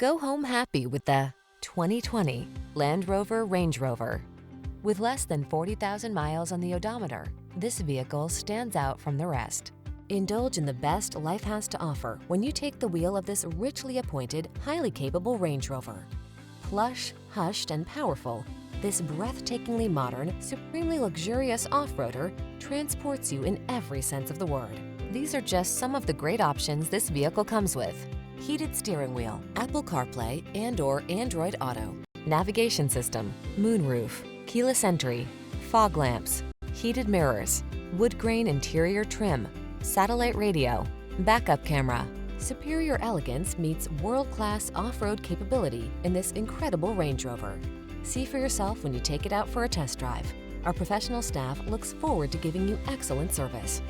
Go home happy with the 2020 Landrover Range Rover. With less than 40,000 miles on the odometer, this vehicle stands out from the rest. Indulge in the best life has to offer when you take the wheel of this richly appointed, highly capable Range Rover. Plush, hushed, and powerful, this breathtakingly modern, supremely luxurious off-roader transports you in every sense of the word. These are just some of the great options this vehicle comes with: heated steering wheel, Apple CarPlay and/or Android Auto, navigation system, moonroof, keyless entry, fog lamps, heated mirrors, wood grain interior trim, satellite radio, backup camera. Superior elegance meets world-class off-road capability in this incredible Range Rover. See for yourself when you take it out for a test drive. Our professional staff looks forward to giving you excellent service.